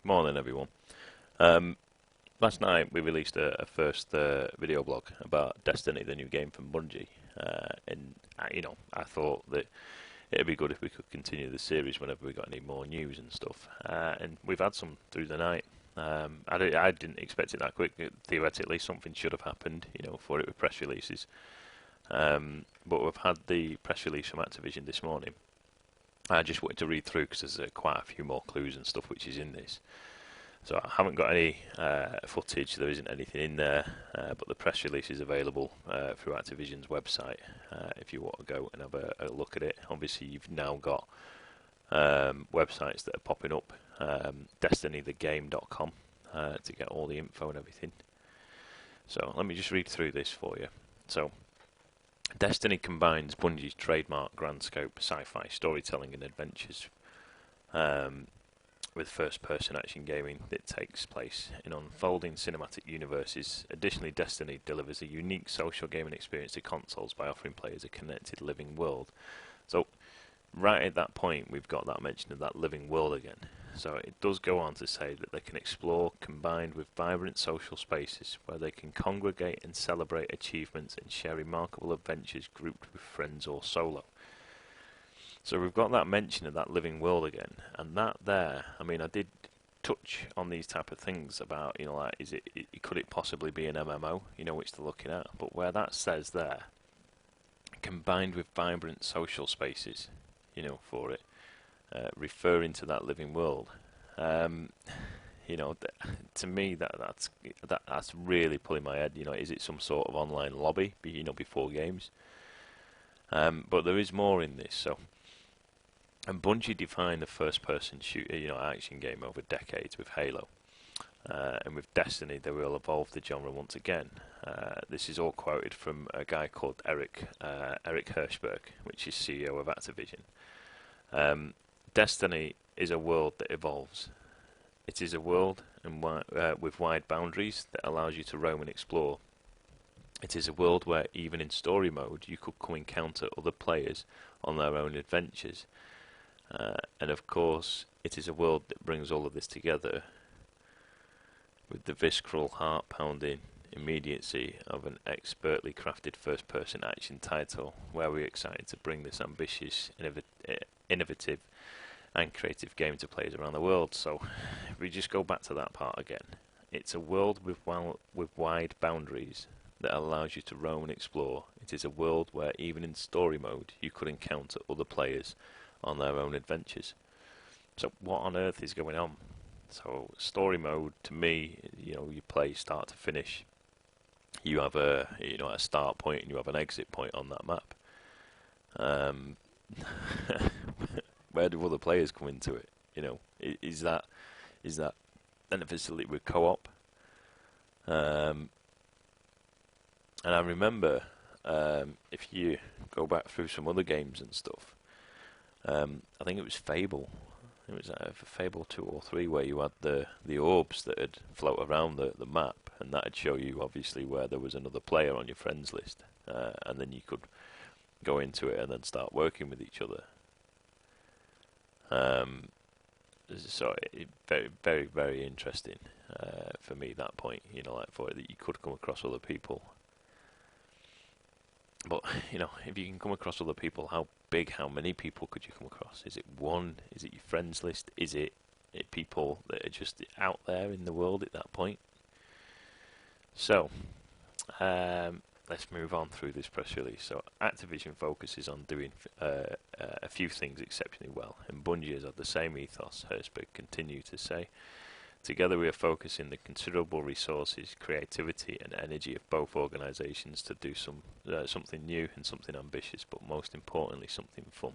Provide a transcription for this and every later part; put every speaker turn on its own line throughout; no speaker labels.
Morning, everyone. Um, Last night we released a first video blog about Destiny, the new game from Bungie, and I thought that it'd be good if we could continue the series whenever we got any more news and stuff. And we've had some through the night. I didn't expect it that quick. Theoretically, something should have happened, for it with press releases. But we've had the press release from Activision this morning. I just wanted to read through because there's quite a few more clues and stuff which is in this. So I haven't got any footage, there isn't anything in there, but the press release is available through Activision's website if you want to go and have a look at it. Obviously you've now got websites that are popping up, destinythegame.com to get all the info and everything. So let me just read through this for you. So Destiny combines Bungie's trademark grand scope sci-fi storytelling and adventures with first-person action gaming that takes place in unfolding cinematic universes. Additionally, Destiny delivers a unique social gaming experience to consoles by offering players a connected living world. So, right at that point, we've got that mention of that living world again. So it does go on to say that they can explore combined with vibrant social spaces where they can congregate and celebrate achievements and share remarkable adventures grouped with friends or solo. So we've got that mention of that living world again, and that there, I mean, I did touch on these type of things about, like, could it possibly be an MMO, which they're looking at, but where that says there, combined with vibrant social spaces, for it, referring to that living world, to me that's really pulling my head. Is it some sort of online lobby, before games? But there is more in this, so. And Bungie defined the first-person shooter, action game over decades with Halo, and with Destiny they will evolve the genre once again. This is all quoted from a guy called Eric Hirschberg, which is CEO of Activision. Destiny is a world that evolves. It is a world with wide boundaries that allows you to roam and explore. It is a world where even in story mode you could come encounter other players on their own adventures. And of course, it is a world that brings all of this together with the visceral, heart-pounding immediacy of an expertly crafted first-person action title, where we're excited to bring this ambitious, innovative, and creative game to players around the world. So, if we just go back to that part again, it's a world with wide boundaries that allows you to roam and explore. It is a world where even in story mode you could encounter other players on their own adventures. So what on earth is going on? So story mode, to me, you play start to finish. You have a start point and you have an exit point on that map. Where do other players come into it? Is that then a facility with co-op? And I remember, if you go back through some other games and stuff, I think it was Fable. It was for Fable 2 or 3 where you had the orbs that would float around the map, and that would show you obviously where there was another player on your friends list, and then you could go into it and then start working with each other. So very, very, very interesting for me, that point, for it, that you could come across other people. But, if you can come across other people, how many people could you come across? Is it one? Is it your friends list? Is it people that are just out there in the world at that point? So, let's move on through this press release. So, Activision focuses on doing a few things exceptionally well, and Bungie has had the same ethos, Hirschberg continued to say. Together we are focusing the considerable resources, creativity and energy of both organisations to do something new and something ambitious, but most importantly something fun.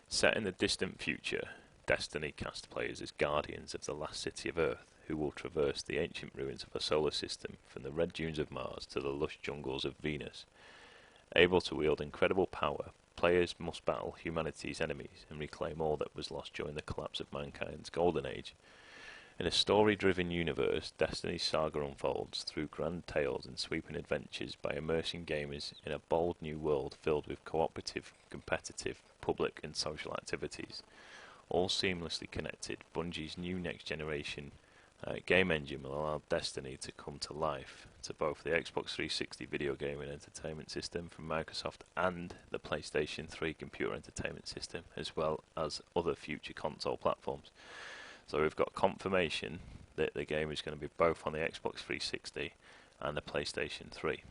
Set in the distant future, Destiny casts players as guardians of the last city of Earth, who will traverse the ancient ruins of a solar system from the red dunes of Mars to the lush jungles of Venus. Able to wield incredible power, players must battle humanity's enemies and reclaim all that was lost during the collapse of mankind's golden age. In a story-driven universe, Destiny's saga unfolds through grand tales and sweeping adventures by immersing gamers in a bold new world filled with cooperative, competitive, public and social activities. all seamlessly connected, Bungie's new next generation game engine will allow Destiny to come to life to both the Xbox 360 video game and entertainment system from Microsoft and the PlayStation 3 computer entertainment system, as well as other future console platforms. So we've got confirmation that the game is going to be both on the Xbox 360 and the PlayStation 3.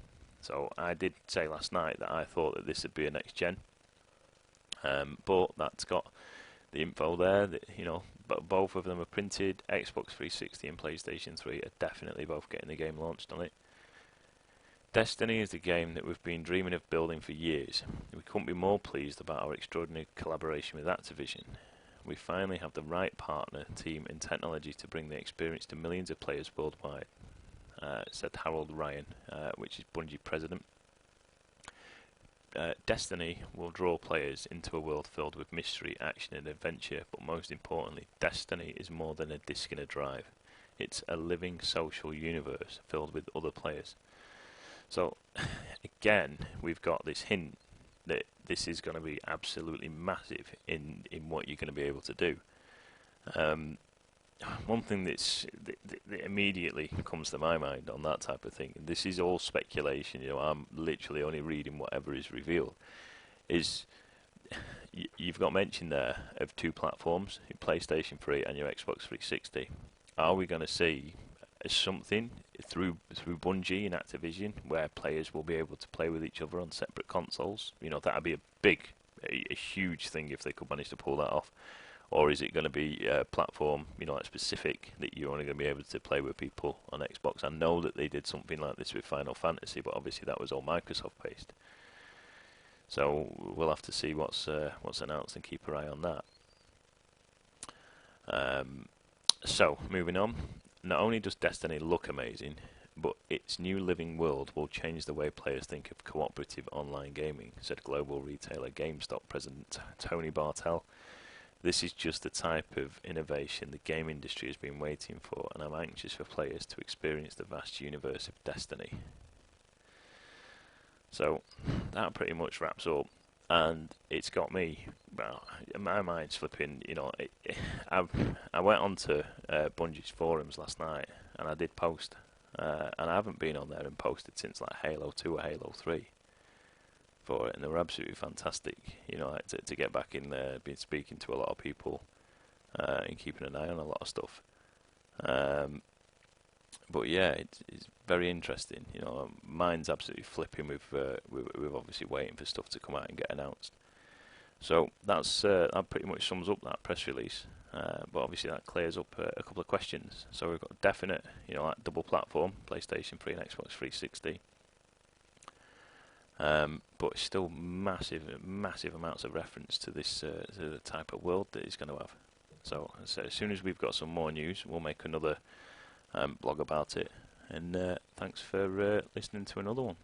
So I did say last night that I thought that this would be a next gen, but that's got the info there that, you know, but both of them are printed. Xbox 360 and PlayStation 3 are definitely both getting the game launched on it. Destiny is the game that we've been dreaming of building for years. We couldn't be more pleased about our extraordinary collaboration with Activision. We finally have the right partner, team and technology to bring the experience to millions of players worldwide, said Harold Ryan, which is Bungie president. Destiny will draw players into a world filled with mystery, action and adventure, but most importantly, Destiny is more than a disc and a drive. It's a living social universe filled with other players. So, again, we've got this hint that this is going to be absolutely massive in what you're going to be able to do. One thing that immediately comes to my mind on that type of thing, and this is all speculation, you know, I'm literally only reading whatever is revealed, is you've got mention there of two platforms, your PlayStation 3 and your Xbox 360. Are we going to see something through Bungie and Activision where players will be able to play with each other on separate consoles? You know, that would be a huge thing if they could manage to pull that off. Or is it going to be a platform, you know, like specific, that you're only going to be able to play with people on Xbox? I know that they did something like this with Final Fantasy, but obviously that was all Microsoft based. So we'll have to see what's announced and keep an eye on that. So moving on, not only does Destiny look amazing, but its new living world will change the way players think of cooperative online gaming, said global retailer GameStop president Tony Bartel. This is just the type of innovation the game industry has been waiting for, and I'm anxious for players to experience the vast universe of Destiny. So that pretty much wraps up, and it's got me, well, my mind's flipping. You know, I went onto Bungie's forums last night, and I did post, and I haven't been on there and posted since like Halo 2 or Halo 3. For it, and they were absolutely fantastic. You know, like to get back in there, been speaking to a lot of people, and keeping an eye on a lot of stuff. But yeah, it's very interesting. You know, mine's absolutely flipping with obviously waiting for stuff to come out and get announced. So that pretty much sums up that press release. But obviously that clears up a couple of questions. So we've got definite, you know, like double platform, PlayStation 3 and Xbox 360. But still massive amounts of reference to this to the type of world that it's going to have. So as soon as we've got some more news, we'll make another blog about it. And thanks for listening to another one.